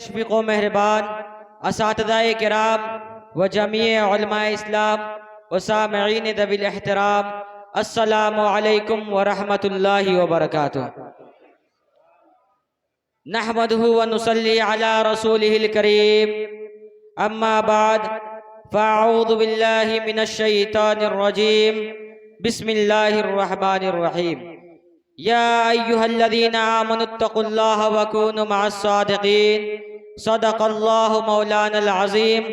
मुशफ़िक़ व मेहरबान असातिज़ाए किराम व जमीए उलमाए इस्लाम व सामिईन दबिल एहतराम, अस्सलामु अलैकुम व रहमतुल्लाहि व बरकातुहू। नहमदुहु व नुसल्ली अला रसूलिहिल करीम, अम्मा बाद, फ़अऊज़ु बिल्लाहि मिनश शैतानिर रजीम, बिस्मिल्लाहिर रहमानिर रहीम। या अय्युहल्लज़ीना आमनुत्तक़ुल्लाह व कूनु मअस्सादिक़ीन, सदक़ल्लाहु मौलानल अज़ीम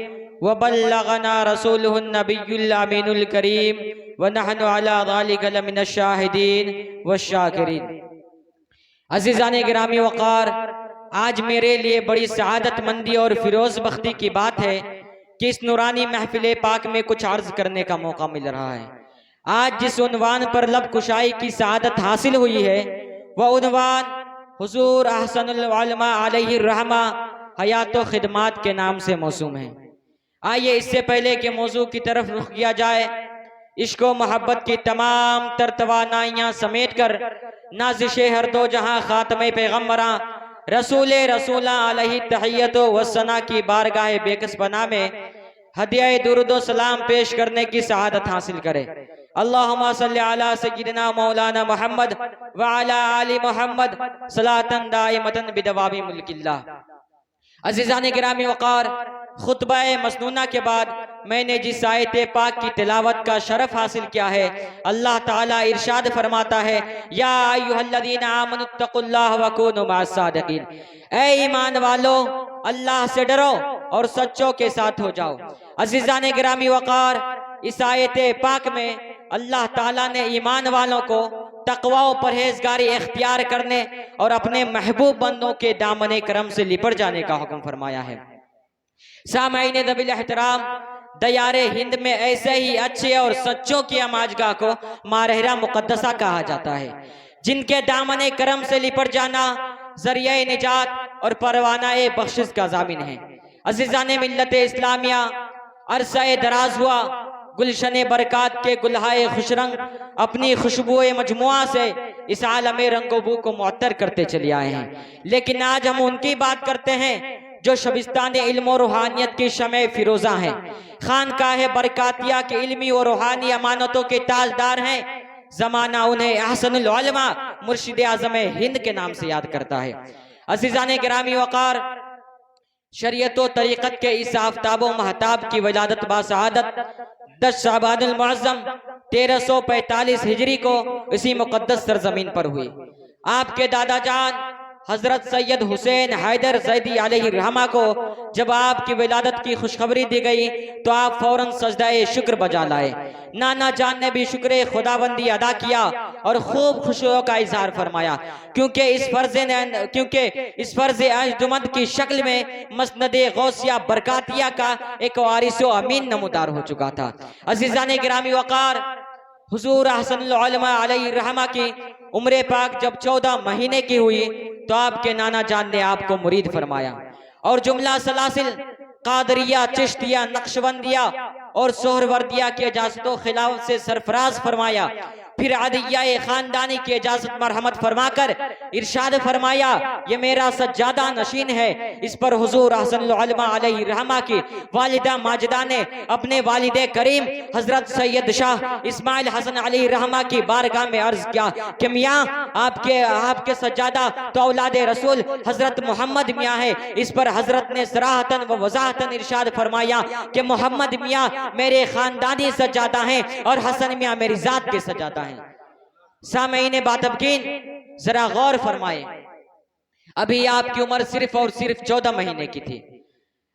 व बल्लगना रसूलुहुन नबियुल अमीनुल करीम व नहनु अला ज़ालिका लमिनश शाहिदीन व शाकिरीन। अज़ीज़ान गिरामी वक़ार, आज मेरे लिए बड़ी सआदतमंदी और फिरोज़ बख्ती की बात है कि इस नूरानी महफिल पाक में कुछ अर्ज़ करने का मौका मिल रहा है। आज जिस उन्वान पर लब कुशाई की सआदत हासिल हुई है वह उन्वान हुज़ूर अहसनुल उलमा अलैहि रहमा हयात व खिदमात के नाम से मौसूम है। आइए इससे पहले कि मौजू की तरफ रुख किया जाए, इश्क व मोहब्बत की तमाम तर तवानाइयाँ समेट कर नाज़िशे हर दो जहाँ ख़ातमे पैगम्बरां रसूल रसूला अलैहि तहियत व सना की बारगाह बेकसपना में हदिया दुरूद व सलाम पेश करने की सआदत हासिल करे। अल्लाहुम्मा सल्ली अला सय्यिदिना मौलाना मुहम्मद व अला आलि मुहम्मद सलातन दाइमतन बिदवामी मुल्किल्लाह। अज़ीज़ान गिरामी वक़ार, खुतबा मसनूना के बाद मैंने जिस आयत पाक की तिलावत का शरफ हासिल किया है, अल्लाह ताला इरशाद फरमाता है, या अय्युहल्लज़ीना आमनुत्तक़ुल्लाह व कूनु मअस्सादिक़ीन, ऐ ईमान वालो अल्लाह से डरो और सच्चों के साथ हो जाओ। अज़ीज़ान गिरामी वक़ार, इस आयत पाक में अल्लाह ताला ने ईमान वालों को तक़वा और परहेजगारी इख्तियार करने और अपने महबूब बंदों के दामने करम से लिपट जाने का हुक्म फरमाया है। सामाईन दबिल एहतराम, दयारे हिंद में ऐसे ही अच्छे और सच्चों की अमाजगाह को मारहरा मुक़द्दसा कहा जाता है, जिनके दामने करम से लिपट जाना ज़रिया निजात और परवाना बख्शिश का ज़ामिन है। अज़ीज़ान मिल्लत इस्लामिया, अरसा दराज हुआ गुलशन बरक़ात के गुलहाए खुशरंग अपनी खुशबुए मजमुआ से इस आलम रंगोबू को मुअत्तर करते चले आए हैं, लेकिन आज हम उनकी बात करते हैं जो शबिस्तान इल्म और रूहानियत की शमे फिरोजा हैं, खानकाह बरकातिया के इल्मी और रूहानी अमानतों के ताजदार हैं। जमाना उन्हें अहसनुल उलमा मुर्शिद आज़म हिंद के नाम से याद करता है। अज़ीज़ान गिरामी वक़ार, शरीयत व तरीक़त के इस आफ्ताब व महताब की वलादत बासआदत 10 शाबानुल मुअज़्ज़म 1345 हिजरी को इसी मुक़द्दस सरजमीन पर हुई। आपके दादा जान हजरत सैयद हुसैन हैदर ज़ैदी अलैहि रहमा को जब आपकी विलादत की खुशखबरी दी गई तो आप फौरन सजदाए शुक्र बजा लाए। नाना जान ने भी शुक्र खुदाबंदी अदा किया और खूब खुशियों का इजहार फरमाया, क्योंकि इस फर्ज अंजुमन की शक्ल में मसनद गौसिया बरकातिया का एक वारिस अमीन नमूदार हो चुका था। अज़ीज़ान गिरामी वक़ार, हुज़ूर अहसनुल उलमा अलैहि रहमा की उम्र पाक जब 14 महीने की हुई तो आपके नाना जान ने आपको मुरीद फरमाया और जुमला सलासिल कादरिया, चिश्तिया, नक्शबंदिया और सोहरवर्दिया की इजाजतों खिलाफत से सरफराज फरमाया। फिर अदिया खानदानी की इजाजत मरहमत फरमाकर इरशाद फरमाया, ये मेरा सज्जादा नशीन है। इस पर हुजूर अहसनुल उलमा अलैहि रहमा की वालिदा माजिदा ने अपने वालिदे करीम हजरत सैयद शाह इस्माइल हसन अलैहि रहमा की बारगाह में अर्ज किया कि मियाँ आपके सज्जादा तो औलादे रसूल हजरत मोहम्मद मियाँ है। इस पर हजरत ने सराहतन व वजाहतन इरशाद फरमाया कि मोहम्मद मियाँ मेरे खानदानी सज्जादा हैं और हसन मियाँ मेरी जात के सज्जादा हैं। सामईन बातबकीन, जरा गौर फरमाए, अभी आपकी उम्र सिर्फ और सिर्फ 14 महीने की थी।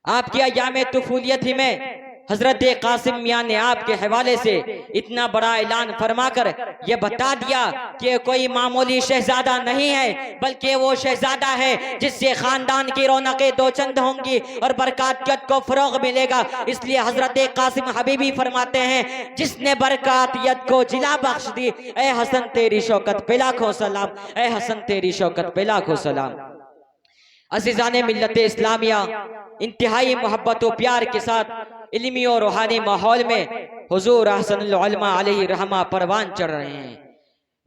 आपकी अयाम तुफूलियत ही में हजरत कासिम मियाँ ने आपके हवाले से इतना बड़ा ऐलान फरमाकर यह बता दिया कि कोई मामूली शहजादा नहीं है, बल्कि वो शहजादा है जिससे खानदान की रौनकें दो चंद होंगी और बरकातियत को फरोग मिलेगा। इसलिए हजरत कासिम हबीबी फरमाते हैं, जिसने बरकातियत को जिला बख्श दी, ए हसन तेरी शौकत पे लाखों सलाम, ए हसन तेरी शौकत पे लाखों सलाम। अज़ीज़ान मिल्लत इस्लामिया, इंतहाई मोहब्बत और प्यार के साथ इल्मी और रूहानी माहौल में हुजूर अहसनुल उलमा अलैहि रहमा परवान चढ़ रहे हैं।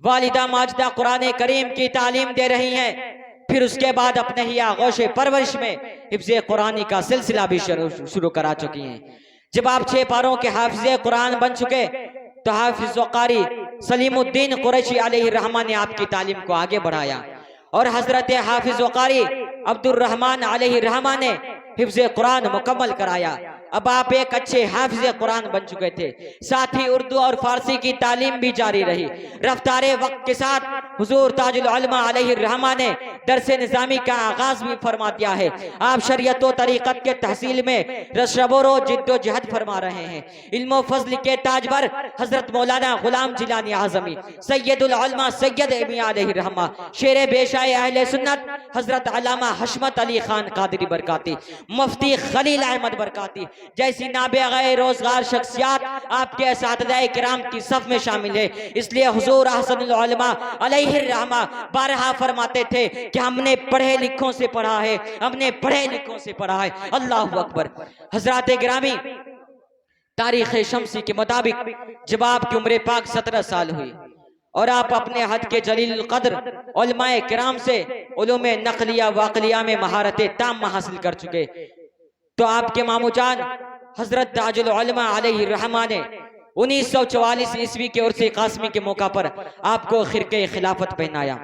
वालिदा माजिदा कुरान करीम की तालीम दे रही हैं, फिर उसके बाद अपने ही आगोश परवरिश में हिफ्ज़ कुरानी का सिलसिला भी शुरू करा चुकी हैं। जब आप 6 पारों के हाफिज़ कुरान बन चुके तो हाफिज़ व कारी सलीमुद्दीन कुरैशी अलैहिर्रहमा ने आपकी तालीम को आगे बढ़ाया और हजरत हाफिज़ व कारी अब्दुर्रहमान अलैहिर्रहमा ने हिफ्ज़ कुरान मुकम्मल कराया। अब आप एक अच्छे हाफिज़ कुरान बन चुके थे। साथ ही उर्दू और फारसी की तालीम भी जारी रही। रफ्तारे वक्त के साथ हुजूर ताजुल उलमा अलैहिर्रहमा ने दरसे निज़ामी का आगाज भी फरमा दिया है। आप शरीयत व तरीक़त के तहसील में रशबरो जिद्दोजहद फरमा रहे हैं। इल्म व फज़ल के ताजवर हजरत मौलाना गुलाम जिलानी आज़मी सैयदुल उलमा सैयद मियां अलैहिर्रहमा शेर बेशाए अहले सुन्नत हजरत अल्लामा हशमत अली खान कादरी बरकाती मुफ्ती खलील अहमद बरकाती जैसी नाबे रोजगार शख्सियात आपके असातिज़ाए किराम की सफ में शामिल है। इसलिए हुजूर अहसनुल उलमा अलैहिर्रहमा बारहा फरमाते थे कि हमने पढ़े लिखों से पढ़ा है, हमने पढ़े लिखों से पढ़ा है। अल्लाहु अकबर। हजरात गिरामी, तारीख शमसी के मुताबिक जब आपकी उम्र पाक 17 साल हुई और आप अपने हद के जलील कद्र उलमाए किराम से उलूमे नकलिया वाकलिया में महारत ताम हासिल कर चुके तो आपके मामू जान हजरत ताजुल उलमा अलैहिर्रहमा ने 1944 ईस्वी के उर्स कासमी के मौका पर आपको खिरके खिलाफत पहनाया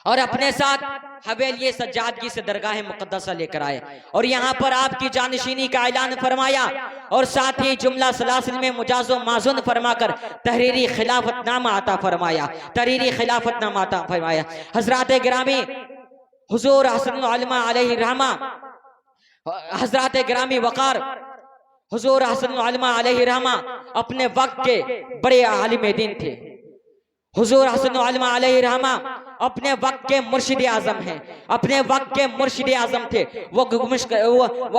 और अपने साथ हवेली सज्जादगी से दरगाह मुकद्दसा लेकर आए और यहाँ पर आपकी जानशीनी का ऐलान फरमाया और साथ ही जुमला सलासिल में मुजाज़ो माजुन फरमाकर तहरीरी खिलाफतनामा अता फरमाया, तहरीरी खिलाफतनामा अता फरमाया। हजरात गिरामी, हुजूर हसनुल उलमा अलैहिर्रहमा हजरात गिरामी वकार हुजूर हसनुल उलमा अलैहिर्रहमा अपने वक्त के बड़े आलिम दीन थे। हुजूर हसनुल उलमा अलैहिर्रहमा अपने वक्त के मुर्शिद आजम हैं, अपने वक्त के मुर्शिद आजम थे। वो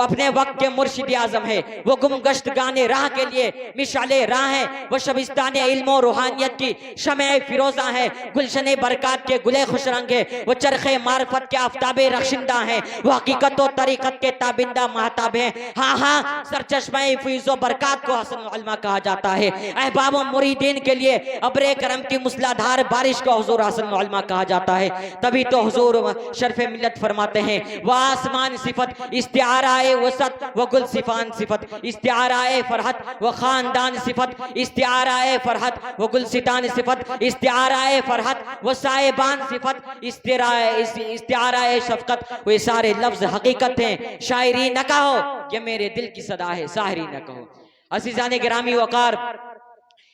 अपने वक्त के मुर्शिद आजम है। वो गुमगश्त गाने राह के लिए मिशाले राह है। वो शबिस्तान इल्म और रूहानियत की शमे फिरोजा है। गुलशन बरकत के गुले खुश रंग है। वो चरखे मार्फत के आफ्ताबे रखशिंदा है। वो हकीकत और तरीकत के ताबिंदा महताब है। हाँ हाँ, सरचश्मे फीज़ो बरकत को हसनुल उलमा कहा जाता है। अहबाब और मुरीदीन के लिए अब्रे करम की मूसलाधार बारिश को हुजूर हसनुल उलमा कहा जाता है। तभी तो हुजूर शरफ़े मिल्लत फरमाते हैं, वह आसमान सिफत इस्तिआराए वसत व गुल सिफान सिफत इस्तिआराए फरहत व खानदान सिफत इस्तिआराए फरहत व गुल सितान सिफत इस्तिआराए फरहत व साहिबान सिफत इस्तिआराए शफकत। वे सारे लफ्ज हकीकत हैं, शायरी न कहो ये मेरे दिल की सदा है, शायरी न कहो। अज़ीज़ान गिरामी वकार,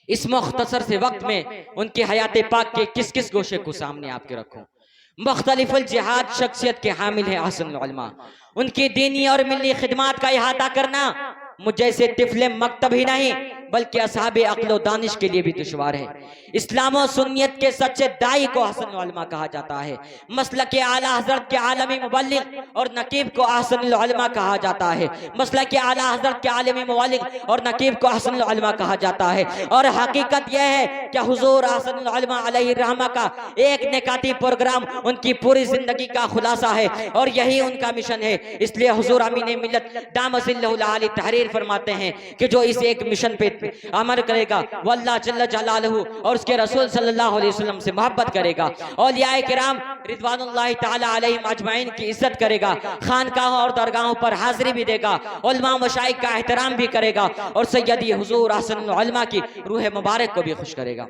इस मुख्तसर से वक्त में उनकी हयात पाक के किस किस गोशे को सामने आपके रखूं। मुख्तलिफुल जिहाद शख्सियत के हामिल हैं हसनुल उलमा। उनकी दीनी और मिली खिदमात का इहाता करना मुझ जैसे तिफले मकतब ही नहीं बल्कि असहाबे अक्ल व दानिश के लिए भी दुश्वार है। इस्लाम और सुन्नियत के सच्चे दाई को हसनुल उलमा कहा जाता है। मसलक के आला हजरत के आलमी मुबल्लिग और नकीब को हसनुल उलमा कहा जाता है। मसलक के आला हजरत के आलमी मुबल्लिग और नकीब को हसनुल उलमा कहा जाता है। और हकीकत यह है कि हुजूर हसनुल उलमा अलैहिर्रहमा का एक निकाती प्रोग्राम उनकी पूरी जिंदगी का खुलासा है और यही उनका मिशन है। इसलिए हुजूर अमीन मिल्लत दामसिल्लहुल आली तहरीर फरमाते हैं कि जो इस एक मिशन पे अमल करेगा वो अल्लाह जल्ल जलालहू और उसके रसूल सल्लल्लाहु अलैहि वसल्लम से मोहब्बत करेगा, औलियाए किराम रिज़वानुल्लाहि ताला अलैहिम अजमाइन की इज्जत करेगा, खानकाहों और दरगाहों पर हाजिरी भी देगा, उलमा मशाइख का एहतराम भी करेगा और सैयदी हुजूर हसनुल उलमा की रूह मुबारक को भी खुश करेगा।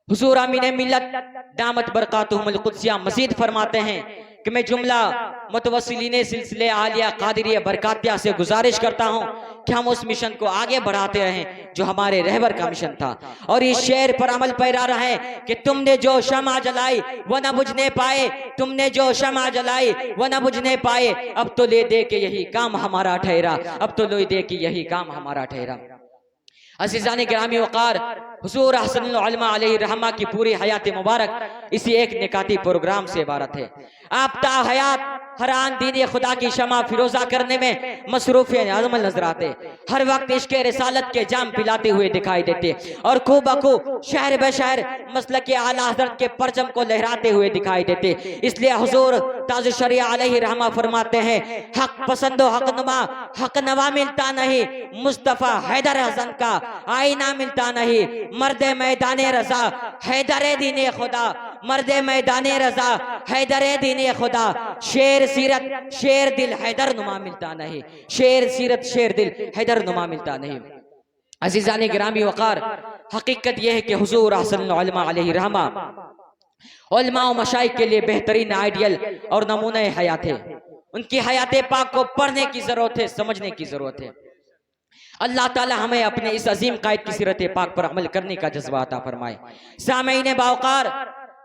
हुजूर अमीन मिल्लत दामत बरकातुहुमुल कुद्सिया मजीद फरमाते हैं कि मैं जुमला मुतवस्सिलीने सिलसिले आलिया कादिरिया बरकातिया से गुजारिश करता हूँ कि हम उस मिशन को आगे बढ़ाते रहें जो हमारे रहबर का मिशन था और इस शेर पर अमल पैरा रहे कि तुमने जो शमा जलाई वो न बुझने पाए, तुमने जो शमा जलाई वो न बुझने पाए, अब तो ले दे के यही काम हमारा ठहरा, अब तो ले दे के यही काम हमारा ठहरा। अज़ीज़ान गिरामी वक़ार, हुजूर हसनुल उलमा अलैहिर्रहमा की पूरी हयात मुबारक इसी एक निकाती प्रोग्राम से इबारत है। आप ता हयात हर आन दीन खुदा की शमा फिरोजा करने में मसरूफ अजमल नजर आते, हर वक्त इश्क रिसालत के जाम पिलाते हुए दिखाई देते और खूब बखूब शहर बशहर मसलक आला हज़रत के परचम को लहराते हुए दिखाई देते। इसलिए हुजूर ताज शरिया अलैहि रहमा फरमाते हैं, हक पसंदो हक नवा मिलता नहीं, मुस्तफ़ा हैदर हसन का आईना मिलता नहीं, मर्दे मैदाने रजा हैदर दीने खुदा, मर्दे मैदाने रजा हैदर दीने खुदा, शेर सीरत शेर दिल हैदर नुमा मिलता नहीं, शेर सीरत शेर दिल हैदर नुमा मिलता नहीं। अजीज़ान गिरामी वक़ार, हकीकत यह है कि हुजूर अहसन उलमा अलैहि रहमा उलमा और मशाइख के लिए बेहतरीन आइडियल और नमूने हयात है। उनकी हयात पाक को पढ़ने की जरूरत है, समझने की जरूरत है। अल्लाह ताला हमें अपने इस अजीम कायद की सीरत पाक पर अमल करने का जज्बा अता फरमाए। सामईन बावकार,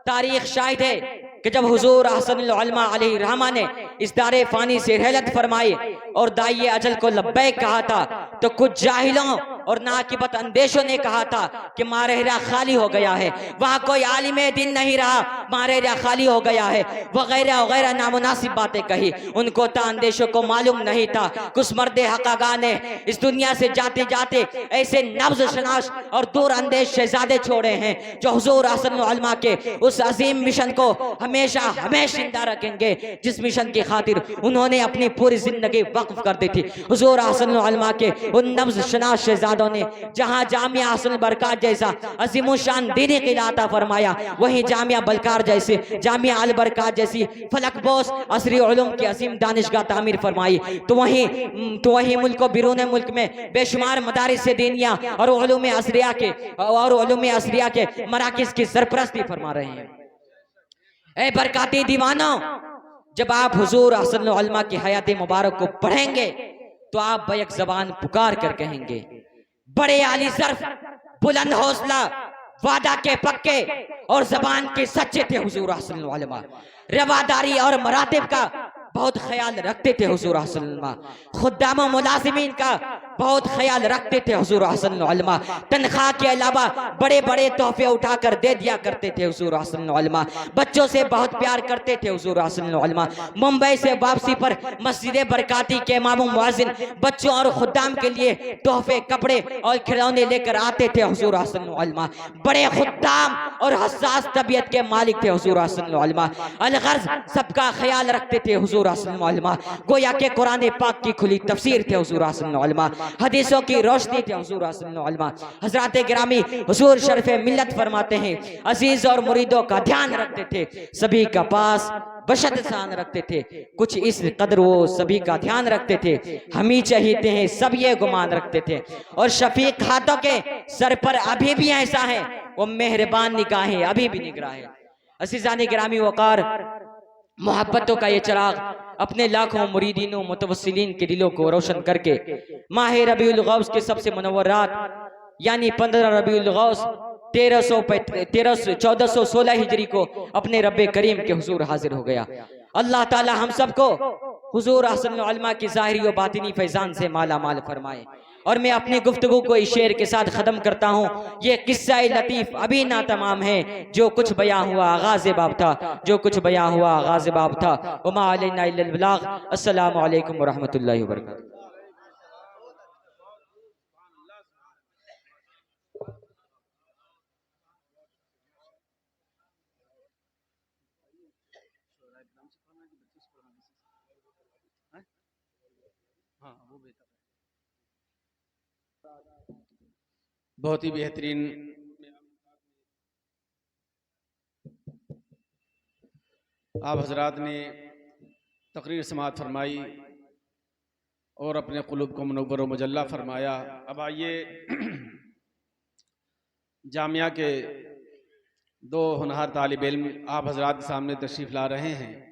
तारीख शाहिद है कि जब हुजूर अहसन उलमा अलैहि रहमा ने इस दारे फानी से रहलत फरमाई और दाइए अजल को लब्बैक कहा था, तो कुछ जाहिलों और नाकिबत अंदेशों ने कहा था कि मारेरा खाली हो गया है, वहाँ कोई आलिमे दिन नहीं रहा, मारेरा खाली हो गया है, वगैरह वगैरह नामुनासिब बातें कही। उनको ता अंदेशों को मालूम नहीं था कुछ मर्दे हकागा ने इस दुनिया से जाते जाते ऐसे नब्ज शनाश और दूर अंदेश शहजादे छोड़े हैं जो हुजूर अहसन उलमा के उस अजीम मिशन को हमेशा हमेशा जिंदा रखेंगे, जिस मिशन की खातिर उन्होंने अपनी पूरी जिंदगी वक्फ कर दी थी। हुजूर अहसन उलमा के उन नब्ज शनाश शहजादों ने जहां जामिया अहसन बरकात जैसा अजीमुशान दीनी क़िला फरमाया, वहीं जामिया बलकार जैसे जामिया अल बरकात जैसी फलक बोस असरी उलूम की अजीम दानिशगाह तामीर फरमाई, तो वहीं मुल्क और बिरून मुल्क में बेशुमार मदारिस से दीनिया और उलूम असरिया के मराकिज की सरपरस्ती फरमा रहे हैं। ए बरकाती दीवानों, जब आप हुजूर अहसन उलमा की हयात मुबारक को पढ़ेंगे तो आप बैक जबान पुकार कर कहेंगे, बड़े आली ज़र्फ, बुलंद हौसला, वादा के पक्के और जबान के सच्चे थे हुजूर अहसन उलमा। रवादारी और मरातिब का बहुत ख्याल रखते थे हुजूर अहसन उलमा। खुद्दाम मुलाजिमीन का बहुत ख्याल रखते थे हुजूर अहसन उलमा। तनख्वाह के अलावा बड़े बड़े तोहफे उठाकर दे दिया करते थे हुजूर अहसन उलमा। बच्चों से बहुत प्यार करते थे हुजूर अहसन उलमा। मुंबई से वापसी पर मस्जिद बरकाती के इमाम मुअज्जिन बच्चों और खुद्दाम के लिए तोहफे, कपड़े और खिलौने लेकर आते थे हुजूर अहसन उलमा। बड़े खुद्दाम और हसास तबीयत के मालिक थे हुजूर अहसन उलमा। अलगर्ज सबका ख्याल रखते थे हुजूर अहसन उलमा। गोया के कुरान पाक की खुली तफसीर थे हुजूर अहसन उलमा। हदीसों की रोशनी थे हुजूर अहसन उलमा। हजरत गिरामी हुजूर शरीफ मिल्लत फरमाते हैं, अजीज और मुरीदों का ध्यान रखते थे, सभी का पास बशद शान रखते थे। कुछ इस कदर वो सभी का ध्यान रखते थे, हम ही चाहते हैं सब ये गुमान रखते थे। और शफीक हाथों के सर पर अभी भी ऐसा है, वो मेहरबान निगाहें अभी भी निगरां है। अज़ीज़ान गिरामी वक़ार, मोहब्बतों का ये चिराग अपने लाखों मुरीदीनों मुतवस्सिलीन के दिलों को रोशन करके माह रबीउल गौस के सबसे मुनव्वर रात यानी 15 रबीउल गौस 1416 हिजरी को अपने रब्बे करीम के हुजूर हाजिर हो गया। अल्लाह ताला हम सबको हुजूर अहसन उलमा की ज़ाहिरी और बातिनी फैज़ान से माला माल फरमाए। और मैं अपनी गुफ्तगू को इस शेर के साथ ख़त्म करता हूँ। ये किस्सा लतीफ़ अभी ना तमाम है, जो कुछ बयां हुआ आगाज़ बाब था, जो कुछ बयां हुआ आगाज़ बाब था। वमा अलैना इल्लल बलाग। अस्सलामु अलैकुम व रहमतुल्लाहि व बरकातुहू। बहुत ही बेहतरीन आप हजरात ने तकरीर समाअत फरमाई और अपने क़ुलूब को मुनव्वर व मुजल्ला फरमाया। अब आइए जामिया के दो होनहार तालिब इल्म आप हजरात के सामने तशरीफ़ ला रहे हैं।